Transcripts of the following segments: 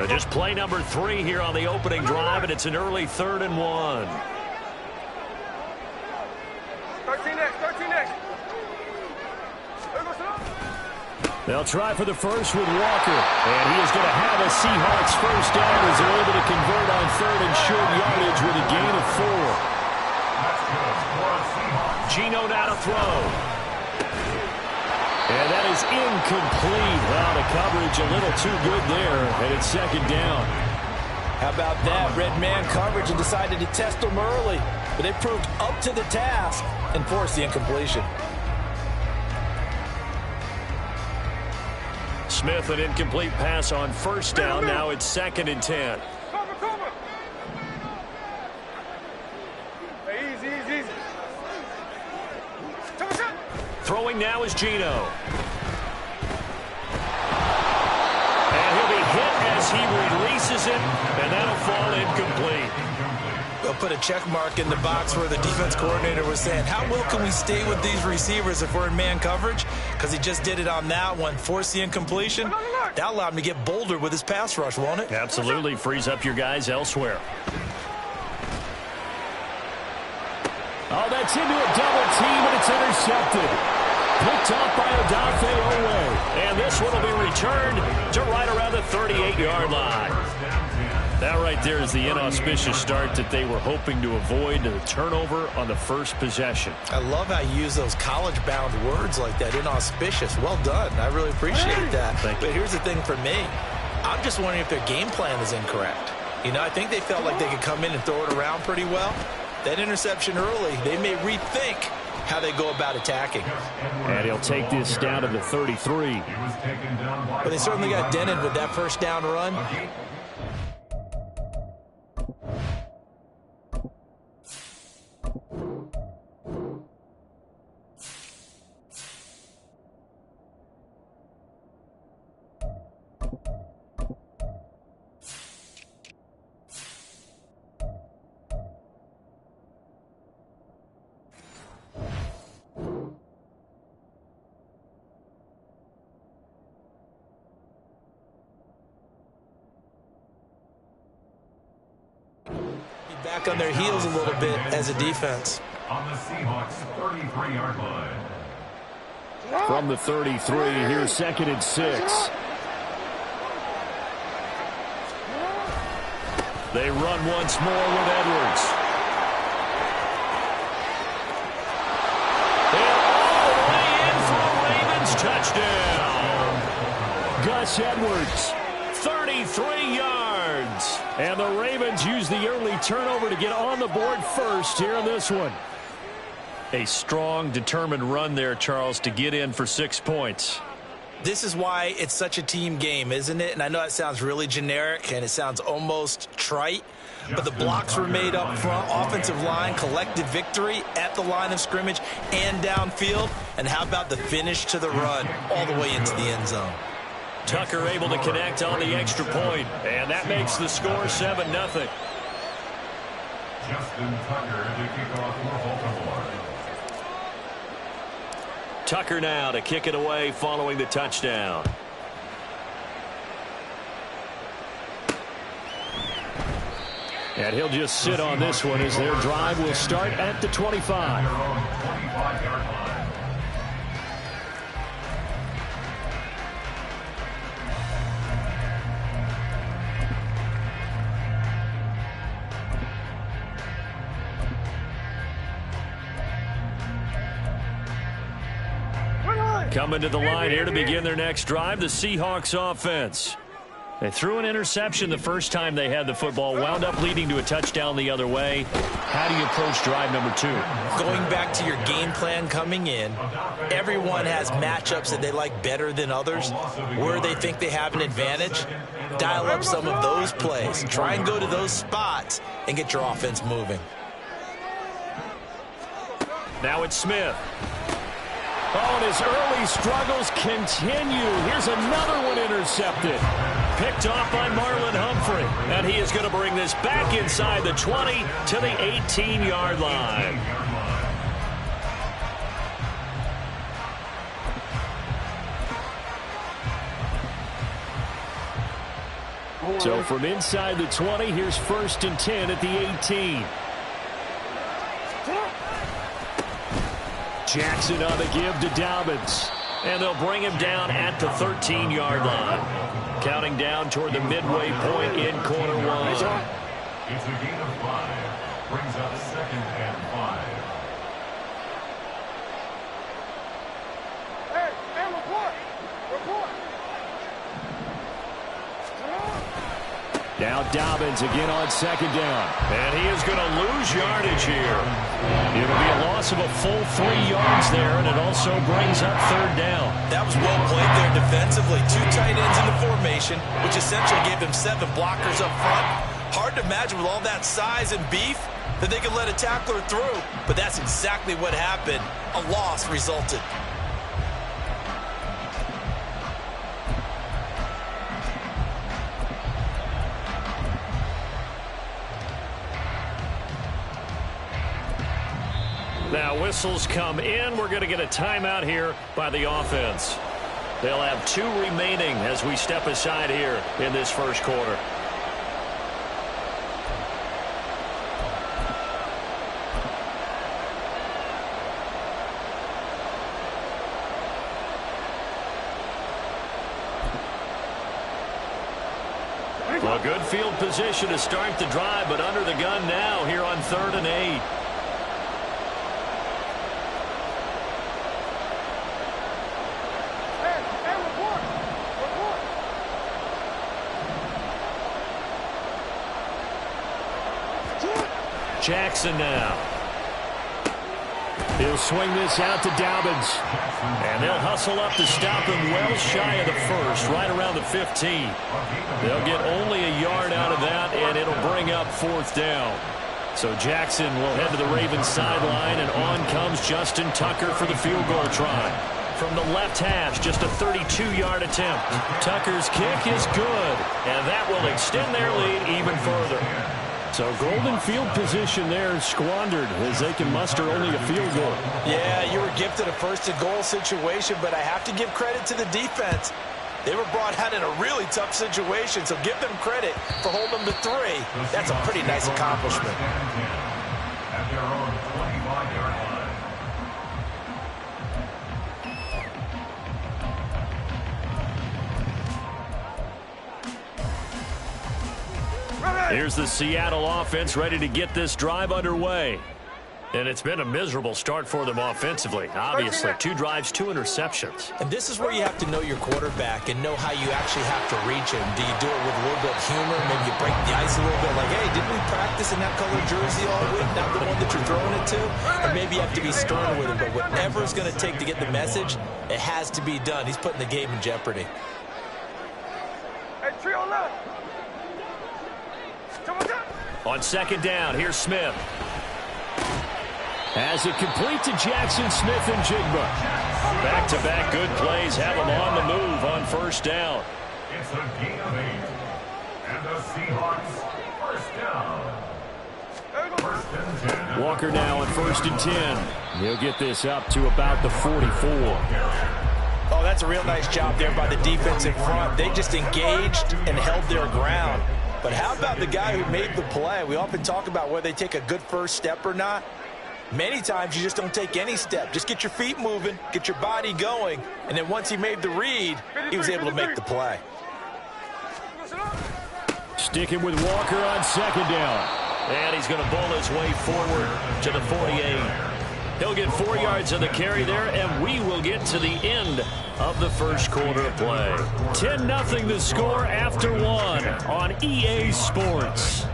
Just play number 3 here on the opening drive, and it's an early 3rd and 1. 13 next. They'll try for the first with Walker. And he is going to have a Seahawks first down as they're able to convert on 3rd and short yardage with a gain of 4. Geno now to throw. And that is incomplete. Well, the coverage a little too good there, and it's 2nd down. How about that? Red man coverage and decided to test them early. But they proved up to the task and forced the incompletion. Smith, an incomplete pass on 1st down. Now it's 2nd and 10. Cover. Hey, easy. Throwing now is Geno. And he'll be hit as he releases it, and that'll fall incomplete. They'll put a check mark in the box where the defense coordinator was saying, how well can we stay with these receivers if we're in man coverage? Because he just did it on that one, forced the incompletion. That allowed him to get bolder with his pass rush, won't it? Absolutely. Frees up your guys elsewhere. Oh, that's into a double team, and it's intercepted. Picked off by Odafe Oweh. And this one will be returned to right around the 38-yard line. That right there is the inauspicious start that they were hoping to avoid, the turnover on the first possession. I love how you use those college-bound words like that, inauspicious. Well done. I really appreciate that. Thank you. But here's the thing for me. I'm just wondering if their game plan is incorrect. You know, I think they felt like they could come in and throw it around pretty well. That interception early, they may rethink how they go about attacking. And he'll take this down to the 33. But they certainly got dented with that first down run. Back on their heels a little bit as a defense. On the Seahawks 33-yard line. From the 33, here's 2nd and 6. They run once more with Edwards. And all the way in for a Ravens touchdown. Gus Edwards. 33 yards. And the Ravens use the early turnover to get on the board first here in this one. A strong, determined run there, Charles, to get in for 6 points. This is why it's such a team game, isn't it? And I know it sounds really generic and it sounds almost trite, but the blocks were made up front, offensive line, collected victory at the line of scrimmage and downfield. And how about the finish to the run all the way into the end zone? Tucker able to connect on the extra point, and that makes the score 7-0. Justin Tucker to kick off for Baltimore. Tucker now to kick it away following the touchdown. And he'll just sit on this one as their drive will start at the 25. Coming to the line here to begin their next drive, the Seahawks offense. They threw an interception the first time they had the football, wound up leading to a touchdown the other way. How do you approach drive number 2? Going back to your game plan coming in, everyone has matchups that they like better than others, where they think they have an advantage. Dial up some of those plays. Try and go to those spots and get your offense moving. Now it's Smith. Oh, and his early struggles continue. Here's another one intercepted. Picked off by Marlon Humphrey. And he is going to bring this back inside the 20 to the 18-yard line. So from inside the 20, here's 1st and 10 at the 18. Jackson on the give to Dobbins. And they'll bring him down at the 13-yard line. Counting down toward the midway point in quarter one. It's a gain of 5. Brings up 2nd and 5. Hey, report. Now Dobbins again on 2nd down. And he is going to lose yardage here. It'll be a loss of a full 3 yards there, and it also brings up 3rd down. That was well played there defensively. 2 tight ends in the formation, which essentially gave them 7 blockers up front. Hard to imagine with all that size and beef that they could let a tackler through, but that's exactly what happened. A loss resulted. Now whistles come in. We're going to get a timeout here by the offense. They'll have 2 remaining as we step aside here in this first quarter. Well, good field position to start the drive, but under the gun now here on 3rd and 8. Jackson now. He'll swing this out to Dobbins. And they'll hustle up to stop him well shy of the 1st, right around the 15. They'll get only a yard out of that, and it'll bring up 4th down. So Jackson will head to the Ravens sideline, and on comes Justin Tucker for the field goal try. From the left hash, just a 32-yard attempt. Tucker's kick is good, and that will extend their lead even further. So golden field position there squandered as they can muster only a field goal. Yeah, you were gifted a 1st and goal situation, but I have to give credit to the defense. They were brought out in a really tough situation, so give them credit for holding them to 3. That's a pretty nice accomplishment. At their own 25-yard line. Here's the Seattle offense ready to get this drive underway. And it's been a miserable start for them offensively. Obviously, 2 drives, 2 interceptions. And this is where you have to know your quarterback and know how you actually have to reach him. Do you do it with a little bit of humor? Maybe you break the ice a little bit like, hey, didn't we practice in that color jersey all week? Not the one that you're throwing it to? Or maybe you have to be stern with him. But whatever it's going to take to get the message, it has to be done. He's putting the game in jeopardy. Hey, trio left. On 2nd down, here's Smith. As it complete to Jackson, Smith, and Jigba. Back-to-back good plays have them on the move on 1st down. It's a gain of 8. And the Seahawks 1st down. 1st and 10. Walker now on 1st and 10. He'll get this up to about the 44. Oh, that's a real nice job there by the defense in front. They just engaged and held their ground. But how about the guy who made the play? We often talk about whether they take a good first step or not. Many times you just don't take any step. Just get your feet moving, get your body going, and then once he made the read, he was able to make the play. Sticking with Walker on 2nd down. And he's going to bull his way forward to the 48. He'll get 4 yards on the carry there, and we will get to the end of the first quarter of play. 10-0 the score after 1 on EA Sports.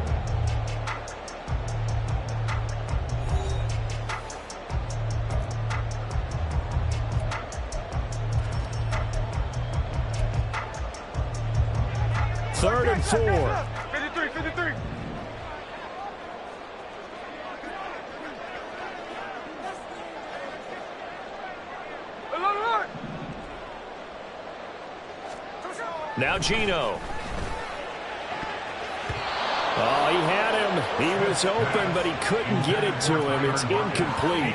Third and 4. 53. Now Geno. Oh, he had him. He was open, but he couldn't get it to him. It's incomplete.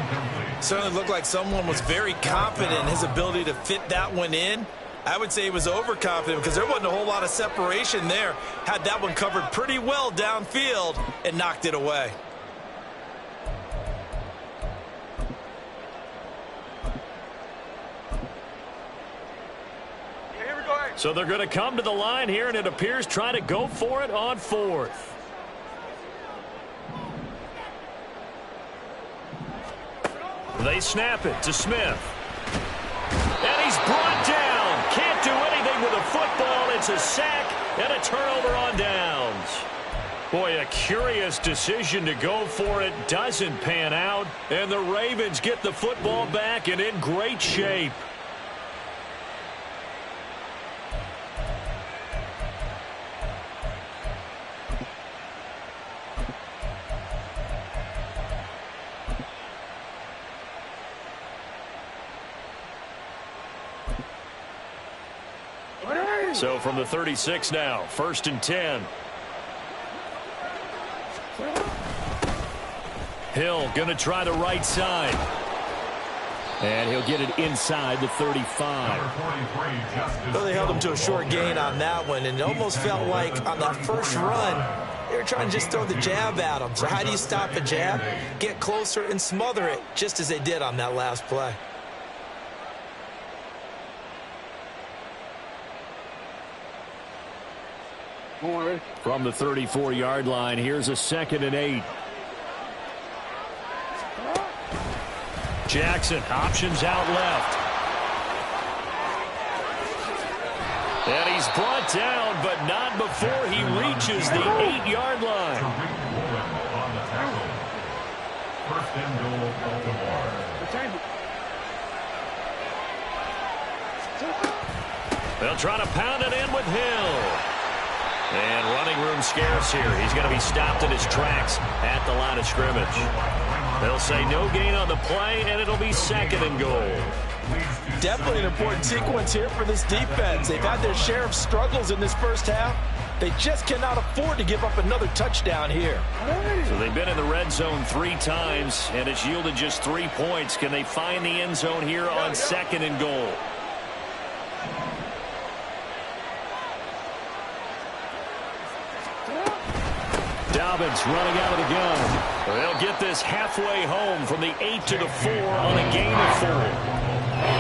Certainly looked like someone was very confident in his ability to fit that one in. I would say he was overconfident because there wasn't a whole lot of separation there. Had that one covered pretty well downfield and knocked it away. Here we go. So they're going to come to the line here, and it appears trying to go for it on 4th. They snap it to Smith. And he's brought down. Can't do anything with a football. It's a sack and a turnover on downs. Boy, a curious decision to go for it. Doesn't pan out. And the Ravens get the football back and in great shape. So from the 36 now, 1st and 10. Hill going to try the right side. And he'll get it inside the 35. So they held him to a short gain on that one, and it almost felt like on that first run, they were trying to just throw the jab at him. So how do you stop a jab? Get closer and smother it, just as they did on that last play. From the 34-yard line, here's a 2nd and 8. Jackson options out left. And he's brought down, but not before he reaches the 8-yard line. First and goal, Baltimore. They'll try to pound it in with Hill. And running room scarce here. He's going to be stopped in his tracks at the line of scrimmage. They'll say no gain on the play, and it'll be 2nd and goal. Definitely an important sequence here for this defense. They've had their share of struggles in this first half. They just cannot afford to give up another touchdown here. So they've been in the red zone 3 times, and it's yielded just 3 points. Can they find the end zone here on 2nd and goal? Dobbins running out of the gun. They'll get this halfway home from the 8 to the 4 on a gain of 4.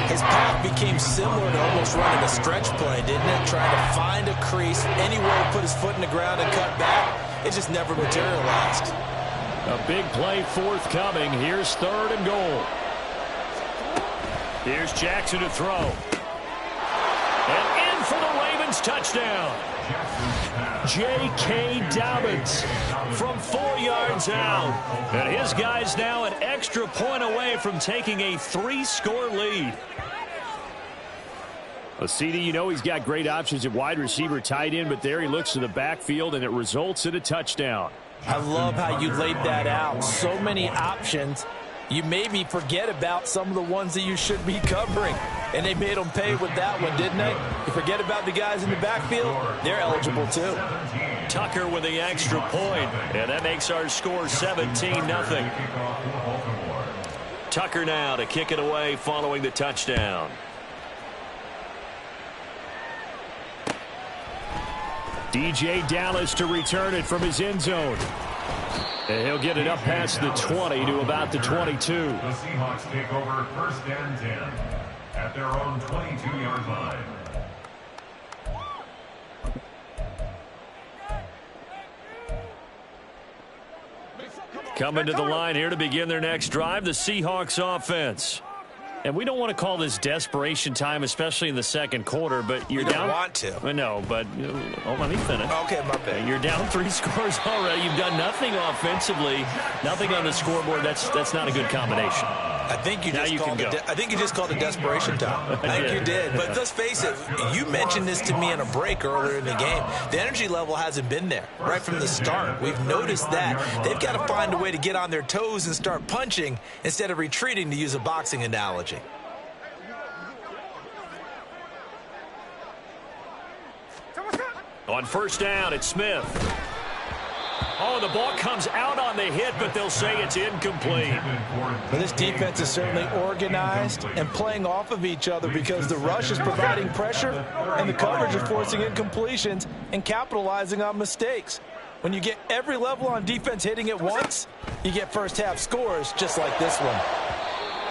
His path became similar to almost running a stretch play, didn't it? Trying to find a crease, anywhere to put his foot in the ground and cut back. It just never materialized. A big play forthcoming. Here's 3rd and goal. Here's Jackson to throw. And in for the Ravens touchdown. J.K. Dobbins from 4 yards out. And his guys now an extra point away from taking a 3-score lead. A CD, you know he's got great options at wide receiver, tight end, but there he looks to the backfield, and it results in a touchdown. I love how you laid that out. So many options. You maybe forget about some of the ones that you should be covering. And they made them pay with that one, didn't they? You forget about the guys in the backfield, they're eligible too. Tucker with the extra point, and that makes our score 17-0. Tucker now to kick it away following the touchdown. DJ Dallas to return it from his end zone. And he'll get it up past the 20 to about the 22. The Seahawks take over 1st and 10 at their own 22-yard line. Coming to the line here to begin their next drive, the Seahawks offense. And we don't want to call this desperation time, especially in the second quarter, but you're down. You don't want to. No, but let me finish. Okay, my bad. You're down 3 scores already. You've done nothing offensively, nothing on the scoreboard. That's not a good combination. I think you just called it desperation time. I think you did. But let's face it, you mentioned this to me in a break earlier in the game. The energy level hasn't been there right from the start. We've noticed that. They've got to find a way to get on their toes and start punching instead of retreating, to use a boxing analogy. On 1st down, it's Smith. Oh, the ball comes out on the hit, but they'll say it's incomplete. But this defense is certainly organized and playing off of each other because the rush is providing pressure and the coverage is forcing incompletions and capitalizing on mistakes. When you get every level on defense hitting at once, you get first half scores just like this one.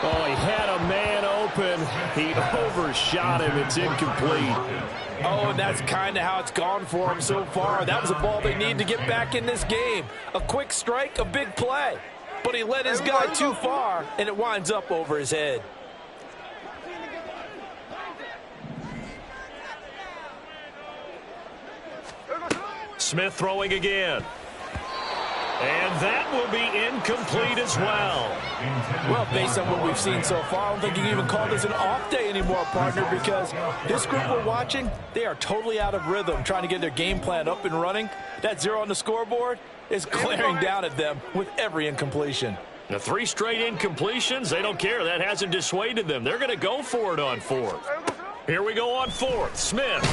Oh, he had a man open. He overshot him. It's incomplete. Oh, and that's kind of how it's gone for him so far. That was a ball they need to get back in this game. A quick strike, a big play. But he led his guy too far, and it winds up over his head. Smith throwing again. And that will be incomplete as well. Well, based on what we've seen so far, I don't think you can even call this an off day anymore, partner, because this group we're watching, they are totally out of rhythm, trying to get their game plan up and running. That 0 on the scoreboard is glaring down at them with every incompletion. The 3 straight incompletions, they don't care. That hasn't dissuaded them. They're going to go for it on 4th. Here we go on 4th. Smith.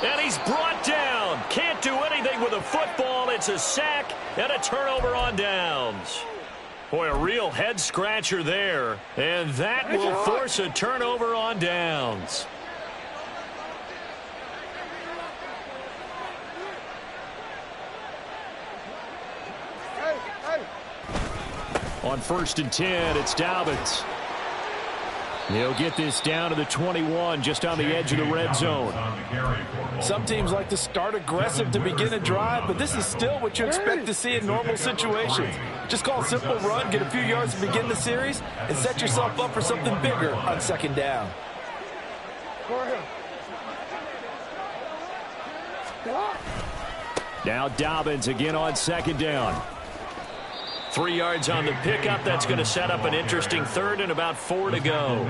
And he's brought down. Can't do anything with a football. It's a sack and a turnover on downs. Boy, a real head-scratcher there. And that will force a turnover on downs. On 1st and 10, it's Dobbins. He'll get this down to the 21, just on the edge of the red zone. Some teams like to start aggressive to begin a drive, but this is still what you expect to see in normal situations. Just call a simple run, get a few yards to begin the series, and set yourself up for something bigger on 2nd down. Now Dobbins again on 2nd down. 3 yards on the pickup. That's going to set up an interesting 3rd and about 4 to go.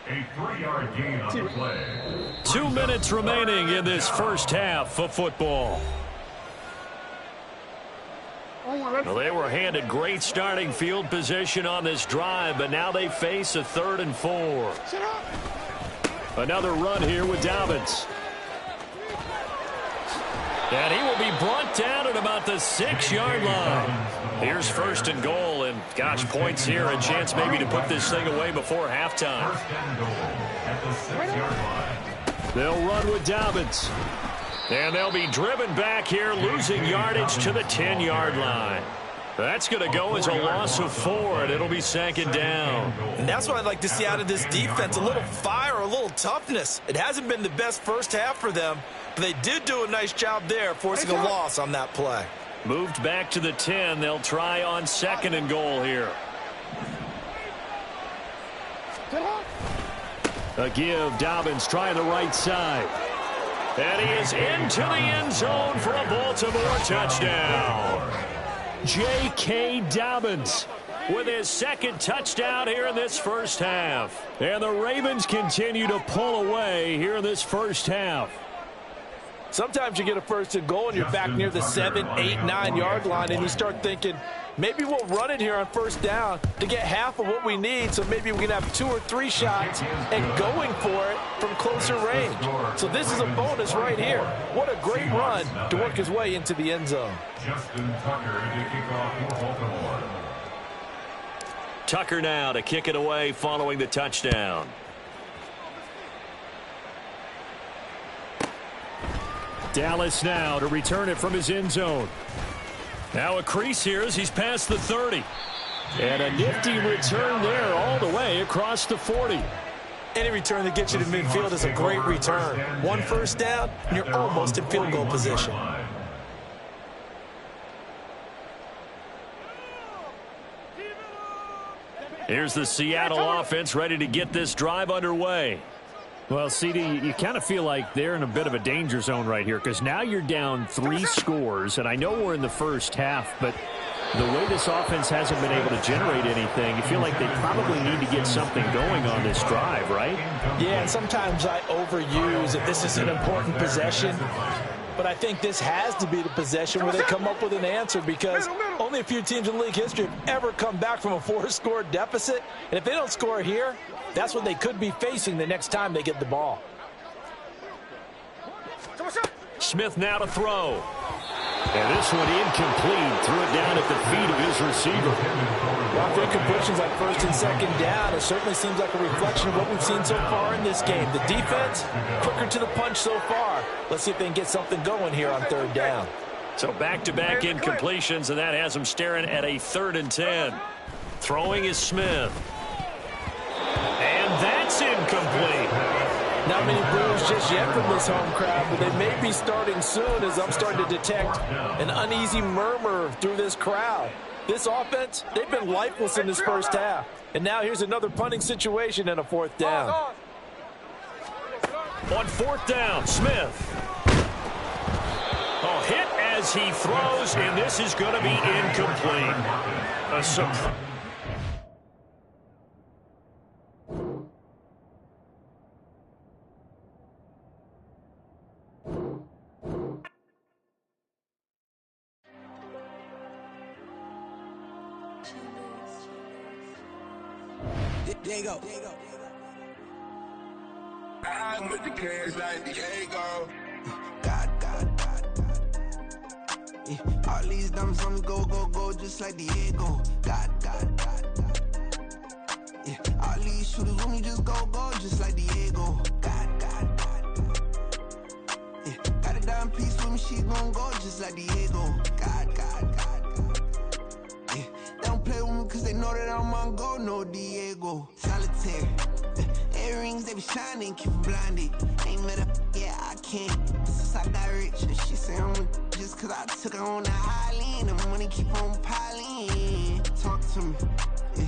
A 3-yard gain on the play. 2 minutes remaining in this first half of football. Well, they were handed great starting field position on this drive, but now they face a 3rd and 4. Another run here with Dobbins. And he will be brought down at about the 6-yard line. Here's 1st and goal, and gosh, points here, a chance maybe to put this thing away before halftime. 1st and goal at the 6-yard line. They'll run with Dobbins. And they'll be driven back here, losing yardage to the 10-yard line. That's going to go as a loss of 4, and it'll be 2nd down. And that's what I'd like to see out of this defense, a little fire, a little toughness. It hasn't been the best first half for them, but they did do a nice job there, forcing a loss on that play. Moved back to the 10. They'll try on 2nd and goal here. A give, Dobbins trying the right side. And he is into the end zone for a Baltimore touchdown. J.K. Dobbins with his 2nd touchdown here in this first half. And the Ravens continue to pull away here in this first half. Sometimes you get a 1st and goal and you're back near the 7, 8, 9-yard line, and you start thinking, maybe we'll run it here on 1st down to get half of what we need, so maybe we can have 2 or 3 shots and going for it from closer range. So this is a bonus right here. What a great run to work his way into the end zone. Justin Tucker to kick off for Baltimore. Tucker now to kick it away following the touchdown. Dallas now to return it from his end zone. Now a crease here as he's past the 30. And a nifty return there all the way across the 40. Any return that gets you to midfield is a great return. 1 1st down, and you're almost in field goal position. Here's the Seattle offense ready to get this drive underway. Well, CD, you kind of feel like they're in a bit of a danger zone right here because now you're down 3 scores, and I know we're in the first half, but the way this offense hasn't been able to generate anything, you feel like they probably need to get something going on this drive, right? Yeah, and sometimes I overuse that this is an important possession, but I think this has to be the possession where they come up with an answer because only a few teams in league history have ever come back from a 4-score deficit, and if they don't score here, that's what they could be facing the next time they get the ball. Smith now to throw. And this one incomplete. Threw it down at the feet of his receiver. Well, for incompletions like first and second down, it certainly seems like a reflection of what we've seen so far in this game. The defense, quicker to the punch so far. Let's see if they can get something going here on third down. So back-to-back incompletions, and that has them staring at a 3rd and 10. Throwing is Smith. And that's incomplete. Not many boos just yet from this home crowd, but they may be starting soon as I'm starting to detect an uneasy murmur through this crowd. This offense, they've been lifeless in this first half. And now here's another punting situation and a 4th down. On 4th down, Smith. A hit as he throws, and this is going to be incomplete. A surprise. Diego. I'm with the cash like Diego. God. Yeah, all these dumps on me go, just like Diego. God. Yeah, all these shooters with me just go, just like Diego. God. Yeah, got a dime piece with me, she gon' go just like Diego. God. Yeah, they don't play with me cause they know that I'm on go, no Diego. Solitaire. Earrings, they be shining, keep them blinded. Ain't met up, yeah, I can't. Since I got rich, and she say I'm just cause I took her on the island. The money keep on piling. Talk to me, yeah.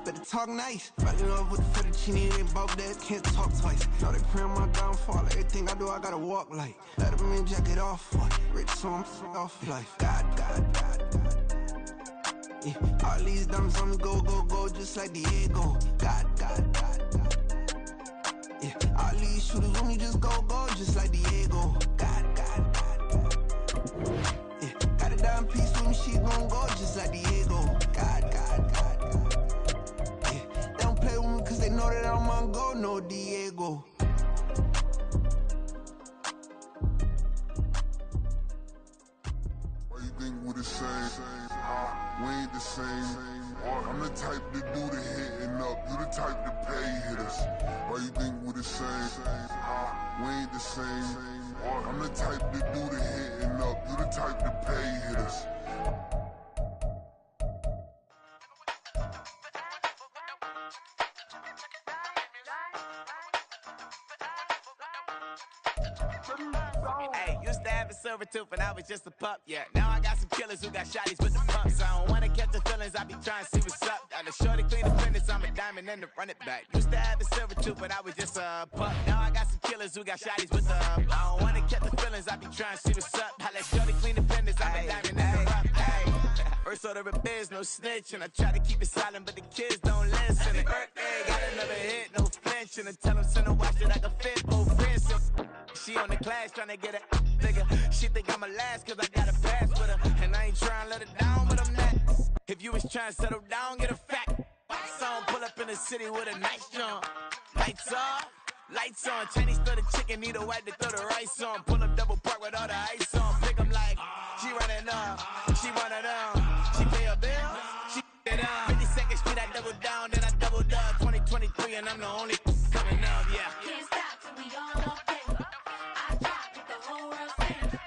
Better talk nice. Fucking up with the fettuccine, they both dead, can't talk twice. Know they pray on my downfall. Everything I do, I gotta walk like. Let them in, jacket off. Rich, so I'm off life. God. Yeah, all these dumps on me go, just like Diego. God. Yeah, all these shooters with me just go, just like Diego. God. Yeah, got a dime piece with me, she gon' go just like Diego. God. Yeah, they don't play with me cause they know that I'm on go, no Diego. Why you think we're the same? We ain't the same. I'm the type to do the hitting up. You the type to pay hitters. Why you think we're the same? We ain't the same. I'm the type to do the hitting up. You the type to pay hitters. Hey, used to have a silver tooth and I was just a pup, yeah. Now I got some killers who got shotties with the pumps. I don't wanna catch the feelings, I be trying to see what's up. Got a shorty clean the fitness, I'm a diamond and to run it back. Used to have a silver tooth but I was just a pup. Now I got some killers who got shotties with the I don't wanna catch the feelings, I be trying to see what's up. I let shorty clean the fitness, I'm a diamond and to run it back. First order of biz, no snitch, and I try to keep it silent, but the kids don't listen. And birthday, got another hit, no flinch, and I tell them send a watch that I can fit, oh Prince. She on the class trying to get a nigga. She think I'm a last cause I got a pass with her. And I ain't trying to let her down, but I'm not. If you was trying to settle down, get a fact. Song pull up in the city with a nice jump. Lights off, lights on. Chinese throw the chicken, need a wipe to throw the rice on. Pull up double park with all the ice on. Pick 'em like, she running up, she running down. She pay her bills, she it up. 52nd Street, I double down, then I doubled up. 2023, and I'm the only coming up, yeah. Can't stop till we all okay. I drop with the whole world saying,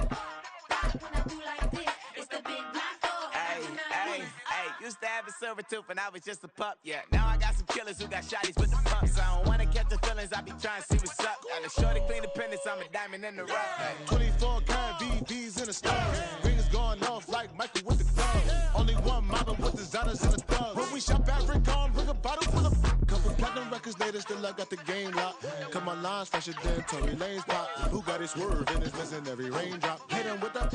stop when I do like this. It's the big black dog. Hey, used to have a silver tooth and I was just a pup, yeah. Now I got some killers who got shotties with the pumps. I don't wanna catch the feelings, I be trying to see what's up. Got a shorty clean the pendants, I'm a diamond in the rough. Hey. 24 karat VVs in the stars. Rings going off like Michael with the thugs. Only one mobbing with designers in the thugs. When we shop at Rincon, bring a bottle full of couple platinum records later, still I got the game locked. Cut my lines fresher than Tory Lane's pop. Who got his swerve and is missing every raindrop. Hit him with the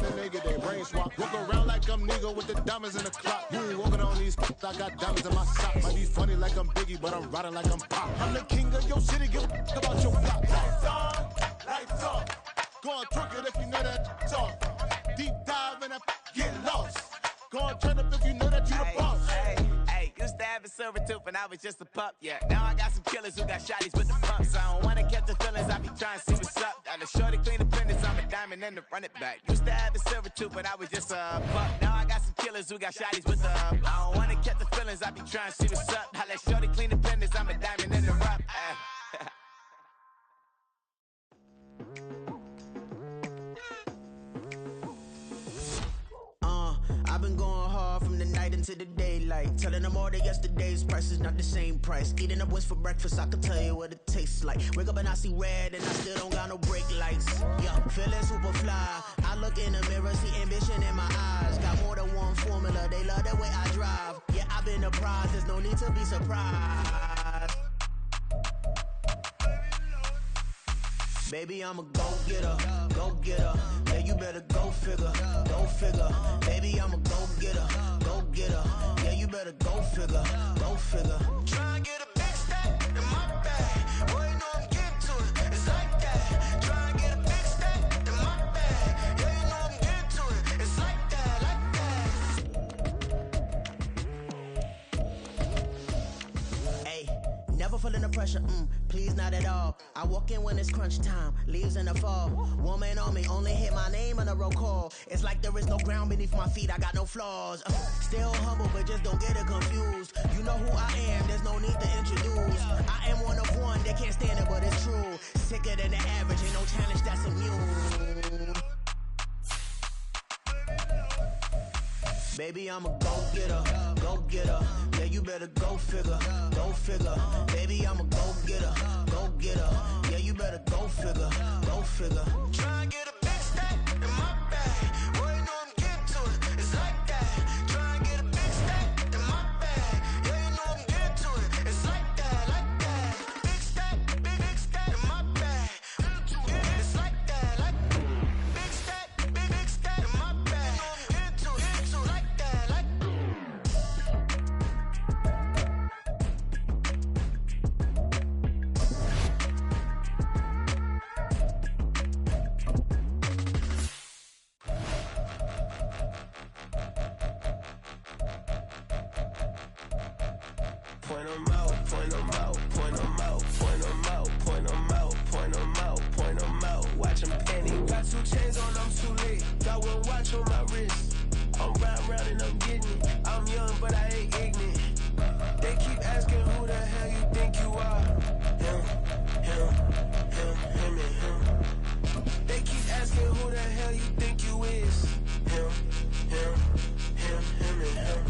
then they get their brain swap. Walk around like I'm Nigga with the diamonds in the clock. You ain't walking on these I got diamonds in my sock. Might be funny like I'm Biggie, but I'm riding like I'm Pop. I'm the king of your city, give a about your block. Lights on, lights off. Go on, twerk it if you know that talk. Deep dive and I get lost. Go on, turn up if you know that you the boss. Hey, used to have have a silver tooth and I was just a pup, yeah. Now I got some killers who got shotties with the pumps. I don't wanna catch the feelings, I be trying to see what's up. Got a shorty clean the fenders, I'm a diamond and to run it back. Used to have a silver tooth, but I was just a pup. Now I got some killers who got shotties with the I don't wanna catch the feelings, I be trying to see what's up. I let shorty clean the fenders, I'm a diamond in the rough. I've been going hard from the night into the daylight. Telling them all that yesterday's price is not the same price. Eating up what's for breakfast, I can tell you what it tastes like. Wake up and I see red and I still don't got no brake lights. Yeah, feeling super fly. I look in the mirror, see ambition in my eyes. Got more than one formula, they love the way I drive. Yeah, I've been a prize, there's no need to be surprised. Baby, I'm a go-getter, go-getter. Yeah, you better go figure, go figure. Baby, I'm a go-getter, go-getter. Yeah, you better go figure, go figure. Try and get a big stack in my bag. Boy, you know I'm getting to it, it's like that. Try and get a big stack in my bag. Yeah, you know I'm getting to it, it's like that, like that. Hey, never feeling the pressure, please not at all. I walk in when it's crunch time, leaves in the fall. Woman on me, only hit my name on a roll call. It's like there is no ground beneath my feet, I got no flaws. Still humble, but just don't get it confused. You know who I am, there's no need to introduce. I am one of one, they can't stand it, but it's true. Sicker than the average, ain't no challenge that's immune. Baby, I'm a go-getter, go-getter. Yeah, you better go figure, go figure. Baby, I'm a go-getter, go-getter. Yeah, you better go figure, go figure. Try and get a big stack in my bag. Boy, you know I'm getting to it, it's like that. Try and get a big stack in my bag. Yeah, you know I'm getting to it, it's like that, like that. Big stack, big stack in my bag. It's like that, like big stack in my bag. Into like that, like. Point 'em out, point 'em out, point 'em out, point 'em out, point 'em out, point 'em out, point 'em out. Watch 'em panic. Got 2 chains on, I'm too late. Got 1 watch on my wrist. I'm round and I'm getting it. I'm young, but I ain't ignorant. They keep asking who the hell you think you are. Him and him. They keep asking who the hell you think you is. Him and him.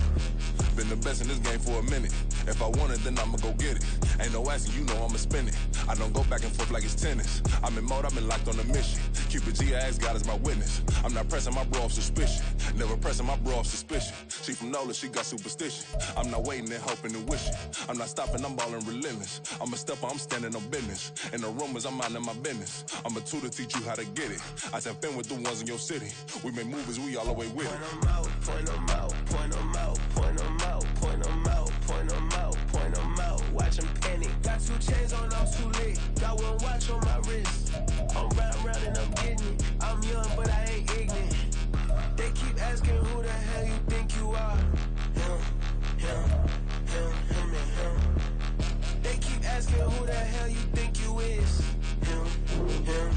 Been the best in this game for a minute. If I want it, then I'ma go get it. Ain't no asking, you know I'ma spend it. I don't go back and forth like it's tennis. I'm in mode, I've been locked on a mission. Cupid G, I ask God as my witness. I'm not pressing my bro off suspicion. Never pressing my bro off suspicion. She from Nola, she got superstition. I'm not waiting and hoping and wishing. I'm not stopping, I'm balling relentless. I'm a stepper, I'm standing on business. In the rumors, I'm minding my business. I'm a tutor, teach you how to get it. I said, been with the ones in your city. We make movies, we all the way with it. Point 'em out, point 'em out, point 'em out, point 'em out, point 'em out, point 'em out, point 'em out. Watch 'em panic. Got 2 chains on, I'm too late. Got 1 watch on my wrist. I'm round and I'm getting it. I'm young, but I ain't ignorant. They keep asking who the hell you think you are. Him and him. They keep asking who the hell you think you is. Him and him.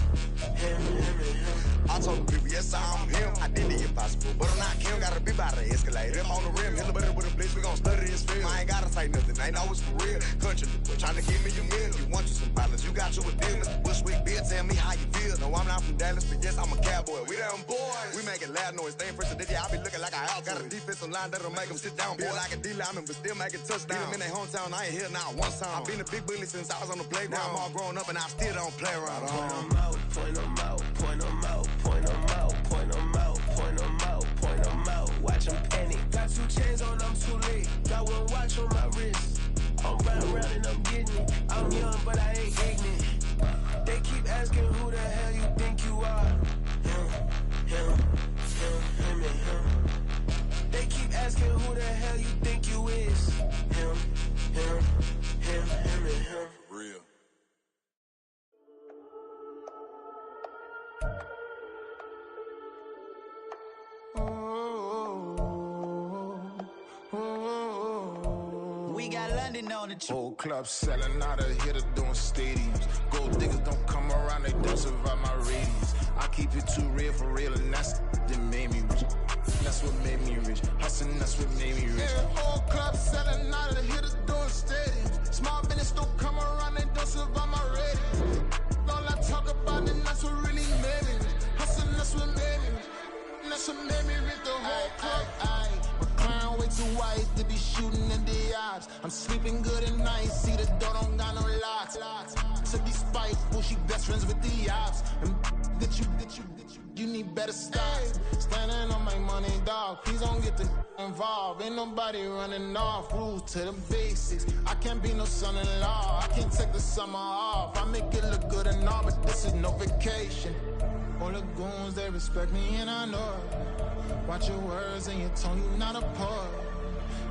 I told the people, yes, I'm him. I did the impossible, but I'm not Kim. Gotta be by the escalator. Him on the rim, hit the butter with a blitz. We gon' study his film. I ain't gotta say nothing, ain't always for real. Country, trying to give me a meal. You want you some violence, you got you a deal. Mr. Bushwick, Bill, tell me how you feel. No, I'm not from Dallas, but yes, I'm a cowboy. We them boys. We making loud noise. Staying fresh to this, yeah, I be looking like a house. Got a defensive line that'll make them sit down. Feel like a D-lineman, but still making touchdowns. Beat them in their hometown, I ain't here now one time. I've been a big bully since I was on the playground. Now I'm all grown up and I still don't play around. Point 'em out, point 'em out, point 'em out, point 'em out, point 'em out, point 'em out, point 'em out. Watch 'em panic. Got 2 chains on, I'm too late. Got 1 watch on my wrist. I'm round and I'm getting it. I'm young, but I ain't ignorant. They keep asking who the hell you think you are. Him and him. They keep asking who the hell you think you is. Him and him. Real. We standing on the truth. Whole club selling out of hitter doing stadiums. Gold diggers don't come around, they don't survive my radius. I keep it too real for real, and that's that made me rich. That's what made me rich. Hustling, that's what made me rich. Yeah, whole club selling out of hitters doing stadiums. Small business don't come around, they don't survive my radius. All I talk about, and that's what really made me rich. Hustling, that's what made me rich. That's what made me rich. The whole club. My crown way too white to be shooting in the odds. I'm sleeping good at night. See the door don't got no locks. To be spiteful, she best friends with the ops. And that you need better stop. Standing on my money, dog. Please don't get the involved. Ain't nobody running off. Rules to the basics. I can't be no son-in-law. I can't take the summer off. I make it look good and all, but this is no vacation. All the goons, they respect me and I know it. Watch your words and your tone, you not a poet.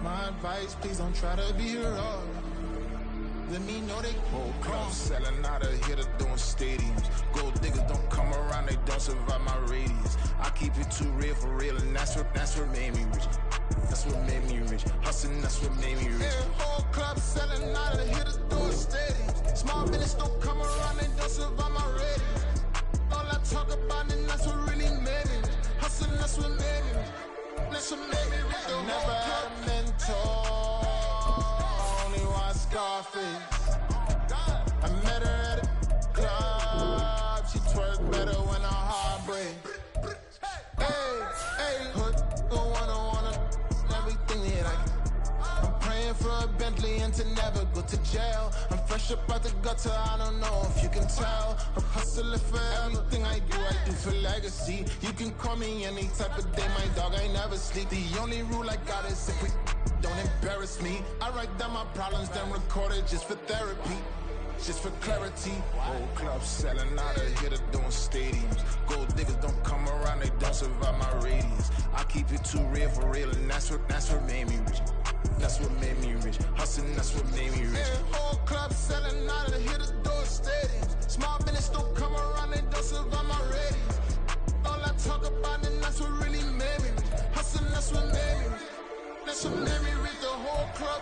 My advice, please don't try to be heroic. Let me know they whole club selling out of hitter doing stadiums. Gold diggers don't come around, they don't survive my radius. I keep it too real for real, and that's what made me rich. That's what made me rich. Hustling, that's what made me rich. Yeah, whole club selling out of hitters doing stadiums. Small business don't come around, they don't survive my radius. All I talk about, and that's what really made me rich. Hustling, that's what made me rich. That's what made me rich. I never had a mentor. Scarface. I met her at a club. She twerk better when her heart breaks. Hey, hood, the one I wanna, everything that I can. I'm praying for a Bentley and to never go to jail. I'm fresh up out the gutter, I don't know if you can tell. I'm hustling for everything I do for legacy. You can call me any type of day, my dog, I never sleep. The only rule I got is if we don't embarrass me. I write down my problems, then record it just for therapy, just for clarity. Whole club selling out of hitter doing stadiums. Gold diggers don't come around, they don't survive my radius. I keep it too real for real, and that's what made me rich. That's what made me rich. Hustling, that's what made me rich. Yeah, whole club selling out of hitter doing stadiums. Small business don't come around, they don't survive my radius. All I talk about, and that's what really made me rich. Hustling, that's what made me rich. That's what made me read the whole club.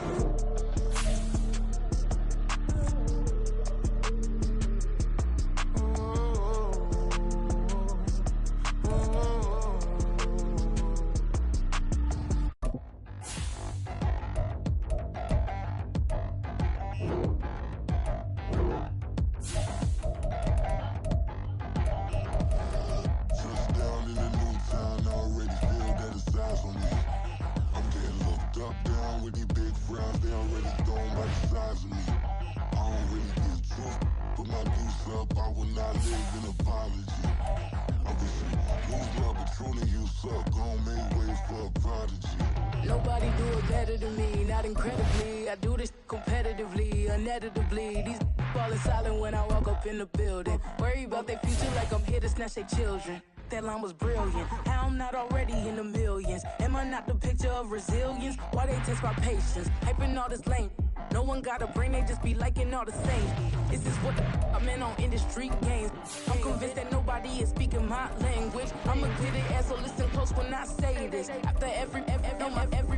Nobody do it better than me, not incredibly. I do this competitively, uneditably. These falling silent when I walk up in the building. Worry about their future like I'm here to snatch their children. That line was brilliant. How I'm not already in the millions? Am I not the picture of resilience? Why they test my patience? Hyping all this lame. No one got a brain, they just be liking all the same. This is what I'm in on industry games. I'm convinced that nobody is speaking my language. I'm a good ass, so listen close when I say this. After every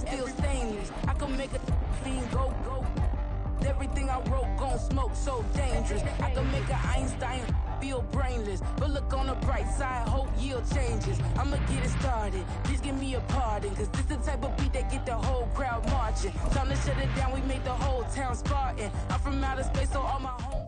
feel stainless. I can make a clean go. Everything I wrote gon' smoke, so dangerous. I can make an Einstein feel brainless, but look on the bright side, hope yield changes. I'ma get it started, please give me a pardon, cause this the type of beat that get the whole crowd marching. Time to shut it down, we make the whole town Spartan. I'm from outer space, so all my home.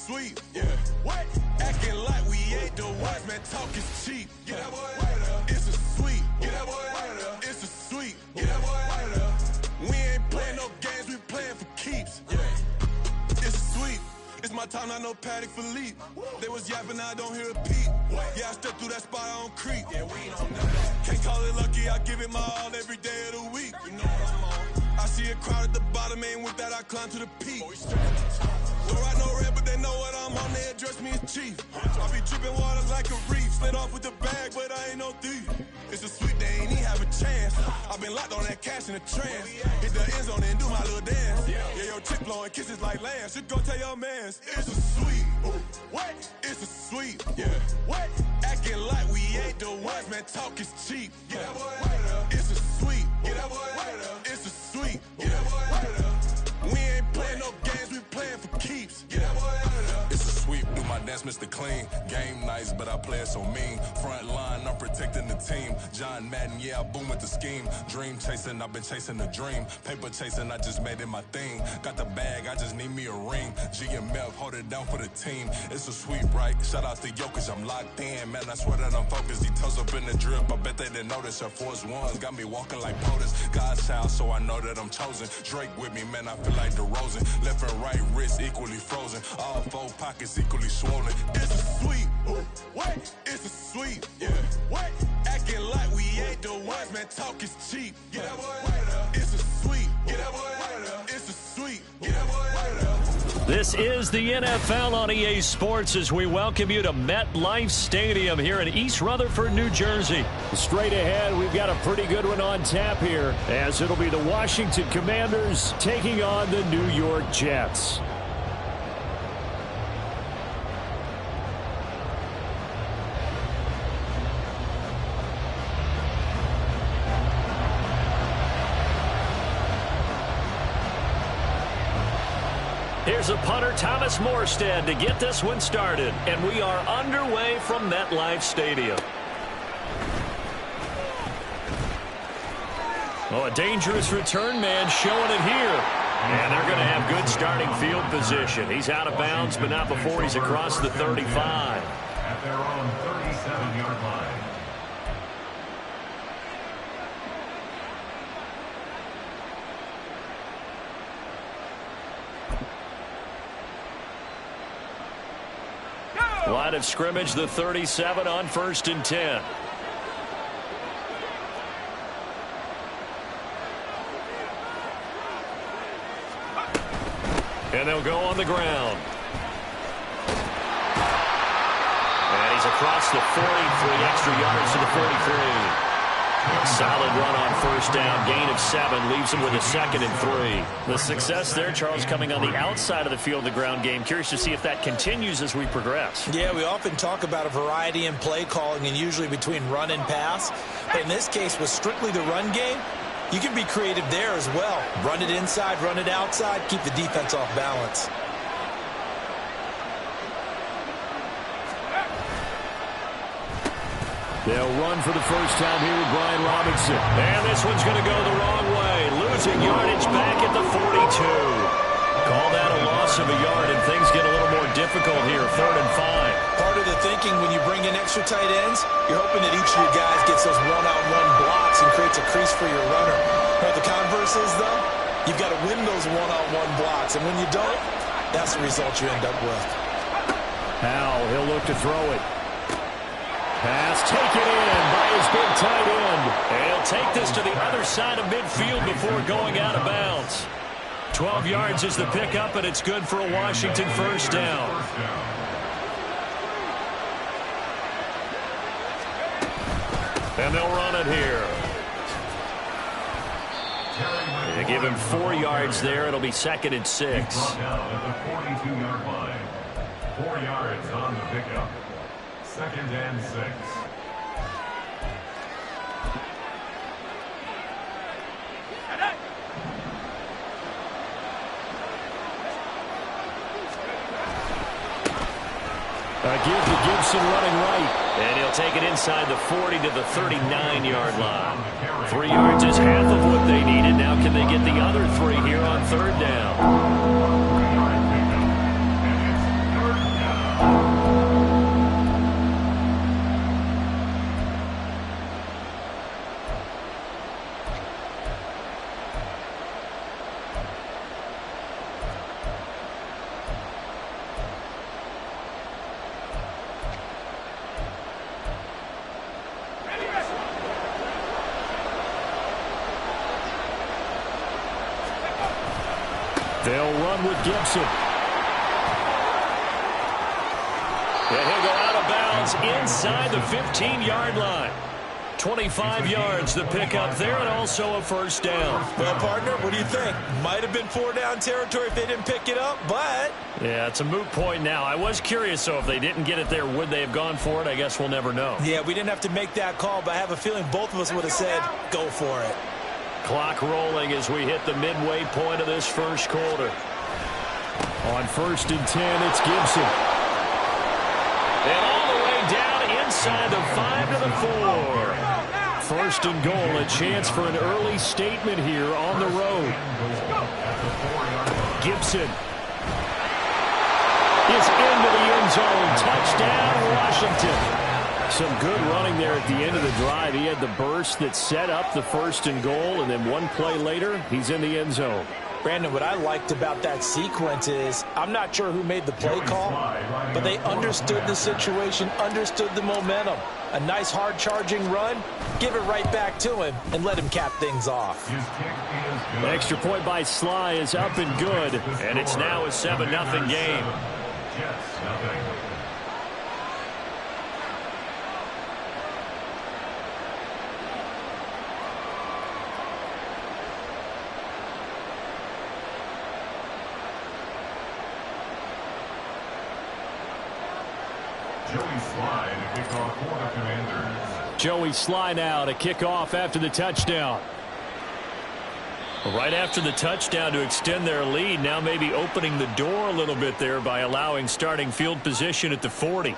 sweep. Yeah. What? Acting like we ain't the ones, man. Talk is cheap. Get that boy out of there. It's a sweep. Get that boy out of there. It's a sweep. Get that boy out of there. We ain't playing no games. We playing for keeps. Yeah. It's a sweep. It's my time, I know Patek Philippe. They was yapping, I don't hear a peep. Yeah, I stepped through that spot, I don't creep. Yeah, we ain't on that. Can't call it lucky, I give it my all every day of the week. You know what I'm on. I see a crowd at the bottom, ain't with that, I climb to the peak. Don't ride no red, but they know what I'm on, they address me as chief. I be dripping water like a reef. Slid off with the bag, but I ain't no thief. It's a sweep, they ain't even have a chance. I've been locked on that cash in a trance. Hit the end zone and do my little dance. Yeah, your chick blowing kisses like lambs. Should go tell your mans. It's a sweep. What? It's a sweep. Yeah. What? Acting like we ain't the ones, man. Talk is cheap. Get that boy out of there. It's a sweep. Get that boy out of there. It's a sweep. Get that boy out of there. We ain't playing no games, we playing for keeps. Get that boy out of there. It's a sweep, do my dance, Mr. Clean. Game nice, but I play it so mean. Front line, I'm protecting the team. John Madden, yeah, I boom with the scheme. Dream chasing, I've been chasing the dream. Paper chasing, I just made it my thing. Got the bag, I just need me a ring. GMF, hold it down for the team. It's a sweep, right? Shout out to Jokic, I'm locked in. Man, I swear that I'm focused. He toes up in the drip, I bet they didn't notice. Air Force Ones got me walking like POTUS. God's child, so I know that I'm chosen. Drake with me, man, I feel like DeRozan. Left and right wrist equally frozen. All four pockets equally swollen. It's a sweep. What? It's a sweep. Yeah. What? Acting like we ain't the ones, man. Talk is cheap. Get that boy out of there. It's a sweep. Get that boy out of there. It's a sweep. Get that boy out of there. This is the NFL on EA Sports as we welcome you to MetLife Stadium here in East Rutherford, New Jersey. Straight ahead, we've got a pretty good one on tap here, as it'll be the Washington Commanders taking on the New York Jets. Here's a punter, Thomas Morstead, to get this one started. And we are underway from MetLife Stadium. Oh, a dangerous return man showing it here. And they're going to have good starting field position. He's out of bounds, but not before he's across the 35. At their own 37-yard line. Line of scrimmage, the 37 on 1st and 10. And they'll go on the ground. And he's across the 40, 3 extra yards to the 43. Solid run on 1st down. Gain of 7 leaves him with a 2nd and 3. The success there, Charles, coming on the outside of the field, the ground game. Curious to see if that continues as we progress. Yeah, we often talk about a variety in play calling and usually between run and pass. But in this case, with strictly the run game, you can be creative there as well. Run it inside, run it outside, keep the defense off balance. They'll run for the first time here with Brian Robinson. And this one's going to go the wrong way. Losing yardage back at the 42. Call that a loss of a yard, and things get a little more difficult here. 3rd and 5. Part of the thinking when you bring in extra tight ends, you're hoping that each of your guys gets those one-on-one blocks and creates a crease for your runner. But the converse is, though, you've got to win those one-on-one blocks. And when you don't, that's the result you end up with. Howell, he'll look to throw it. Pass taken in by his big tight end. And he'll take this to the other side of midfield before going out of bounds. 12 yards is the pickup, and it's good for a Washington 1st down. And they'll run it here. They give him 4 yards there. It'll be 2nd and 6. Down at the 42-yard line. 4 yards on the pickup. 2nd and 6. Give to Gibson running right. And he'll take it inside the 40 to the 39-yard line. 3 yards is half of what they needed. Now can they get the other 3 here on 3rd down? They'll run with Gibson. And he'll go out of bounds inside the 15-yard line. 25 yards the pickup there, and also a first down. Well, partner, what do you think? Might have been 4-down territory if they didn't pick it up, but... Yeah, it's a moot point now. I was curious, so if they didn't get it there, would they have gone for it? I guess we'll never know. Yeah, we didn't have to make that call, but I have a feeling both of us would have said, go for it. Clock rolling as we hit the midway point of this first quarter. On 1st and 10, it's Gibson. And all the way down inside the 5 to the 4. 1st and goal, a chance for an early statement here on the road. Gibson is into the end zone. Touchdown, Washington. Some good running there at the end of the drive. He had the burst that set up the 1st and goal, and then one play later, he's in the end zone. Brandon, what I liked about that sequence is I'm not sure who made the play call, but they understood the situation, understood the momentum. A nice hard-charging run, give it right back to him, and let him cap things off. The extra point by Sly is up and good, and it's now a 7-0 game. Joey Sly to kick off for the Commanders. Joey Sly now to kick off after the touchdown. Right after the touchdown to extend their lead, now maybe opening the door a little bit there by allowing starting field position at the 40.